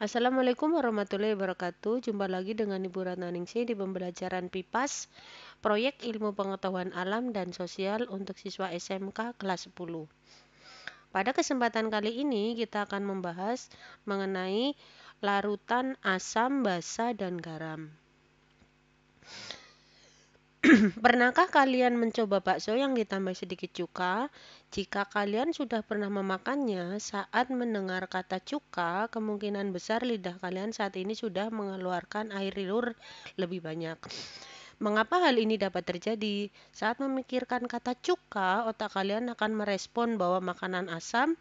Assalamualaikum warahmatullahi wabarakatuh. Jumpa lagi dengan Ibu Ratna Ningsih di pembelajaran PIPAS, Proyek Ilmu Pengetahuan Alam dan Sosial untuk siswa SMK kelas 10. Pada kesempatan kali ini kita akan membahas mengenai larutan asam, basa, dan garam. Pernahkah kalian mencoba bakso yang ditambah sedikit cuka? Jika kalian sudah pernah memakannya, saat mendengar kata cuka, kemungkinan besar lidah kalian saat ini sudah mengeluarkan air liur lebih banyak. Mengapa hal ini dapat terjadi? Saat memikirkan kata cuka, otak kalian akan merespon bahwa makanan asam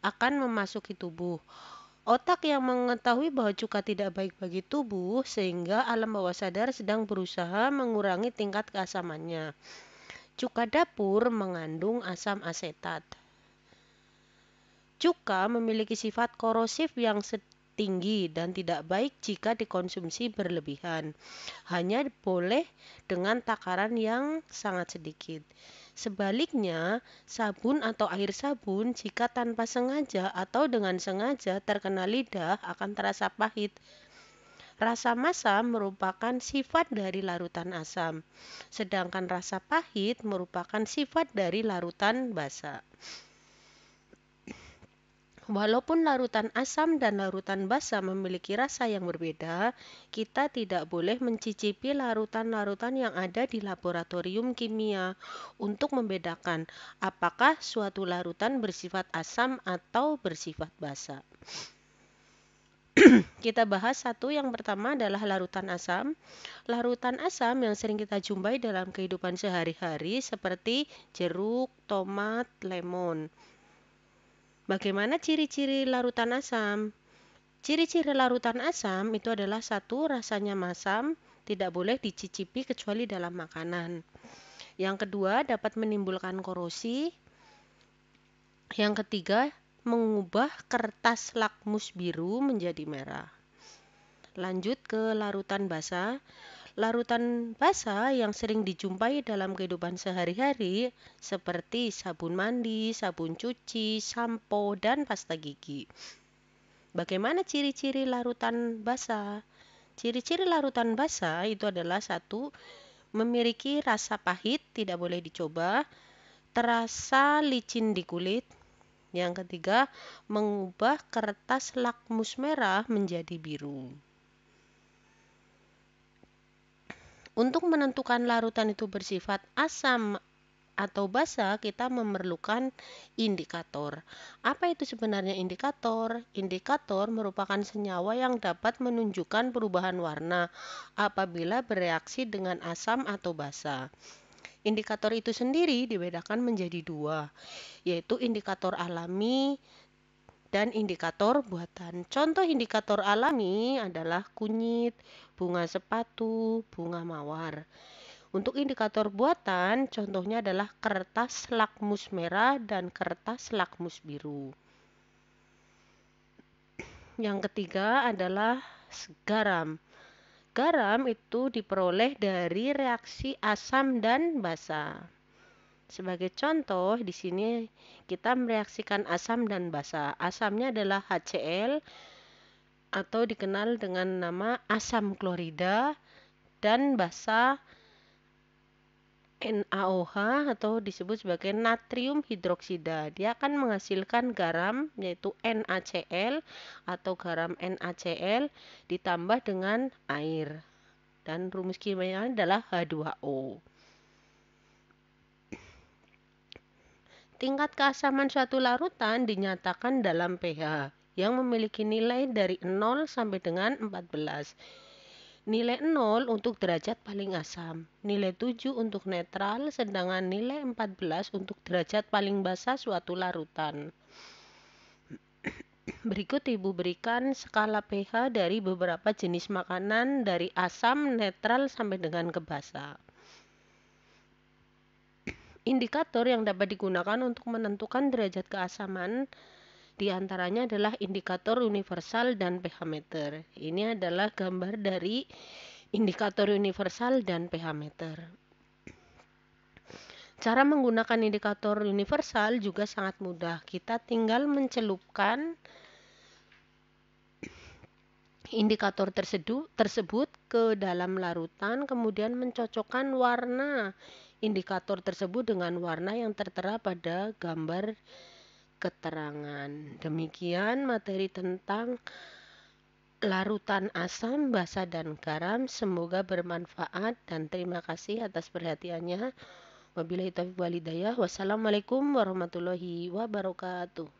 akan memasuki tubuh. Otak yang mengetahui bahwa cuka tidak baik bagi tubuh, sehingga alam bawah sadar sedang berusaha mengurangi tingkat keasamannya. Cuka dapur mengandung asam asetat. Cuka memiliki sifat korosif yang tinggi dan tidak baik jika dikonsumsi berlebihan. Hanya boleh dengan takaran yang sangat sedikit. Sebaliknya, sabun atau air sabun jika tanpa sengaja atau dengan sengaja terkena lidah akan terasa pahit. Rasa masam merupakan sifat dari larutan asam, sedangkan rasa pahit merupakan sifat dari larutan basa. Walaupun larutan asam dan larutan basa memiliki rasa yang berbeda, kita tidak boleh mencicipi larutan-larutan yang ada di laboratorium kimia untuk membedakan apakah suatu larutan bersifat asam atau bersifat basa. Kita bahas satu, yang pertama adalah larutan asam. Larutan asam yang sering kita jumpai dalam kehidupan sehari-hari seperti jeruk, tomat, lemon. Bagaimana ciri-ciri larutan asam? Ciri-ciri larutan asam itu adalah satu, rasanya masam, tidak boleh dicicipi kecuali dalam makanan. Yang kedua, dapat menimbulkan korosi. Yang ketiga, mengubah kertas lakmus biru menjadi merah. Lanjut ke larutan basa. Larutan basa yang sering dijumpai dalam kehidupan sehari-hari seperti sabun mandi, sabun cuci, sampo, dan pasta gigi. Bagaimana ciri-ciri larutan basa? Ciri-ciri larutan basa itu adalah satu, memiliki rasa pahit, tidak boleh dicoba, terasa licin di kulit. Yang ketiga, mengubah kertas lakmus merah menjadi biru. Untuk menentukan larutan itu bersifat asam atau basa, kita memerlukan indikator. Apa itu sebenarnya indikator? Indikator merupakan senyawa yang dapat menunjukkan perubahan warna apabila bereaksi dengan asam atau basa. Indikator itu sendiri dibedakan menjadi dua, yaitu indikator alami dan indikator buatan. Contoh indikator alami adalah kunyit, bunga sepatu, bunga mawar. Untuk indikator buatan, contohnya adalah kertas lakmus merah dan kertas lakmus biru. Yang ketiga adalah garam. Garam itu diperoleh dari reaksi asam dan basa. Sebagai contoh, di sini kita mereaksikan asam dan basa. Asamnya adalah HCl atau dikenal dengan nama asam klorida, dan basa NaOH atau disebut sebagai natrium hidroksida. Dia akan menghasilkan garam yaitu NaCl atau garam NaCl ditambah dengan air. Dan rumus kimianya adalah H2O. Tingkat keasaman suatu larutan dinyatakan dalam pH yang memiliki nilai dari 0 sampai dengan 14. Nilai 0 untuk derajat paling asam, nilai 7 untuk netral, sedangkan nilai 14 untuk derajat paling basa suatu larutan. Berikut Ibu berikan skala pH dari beberapa jenis makanan dari asam, netral, sampai dengan ke basa. Indikator yang dapat digunakan untuk menentukan derajat keasaman di antaranya adalah indikator universal dan pH meter. Ini adalah gambar dari indikator universal dan pH meter. Cara menggunakan indikator universal juga sangat mudah. Kita tinggal mencelupkan indikator tersebut ke dalam larutan, kemudian mencocokkan warna indikator tersebut dengan warna yang tertera pada gambar keterangan. Demikian materi tentang larutan asam, basa, dan garam. Semoga bermanfaat dan terima kasih atas perhatiannya. Wabillahi taufiq wal hidayah. Wassalamualaikum warahmatullahi wabarakatuh.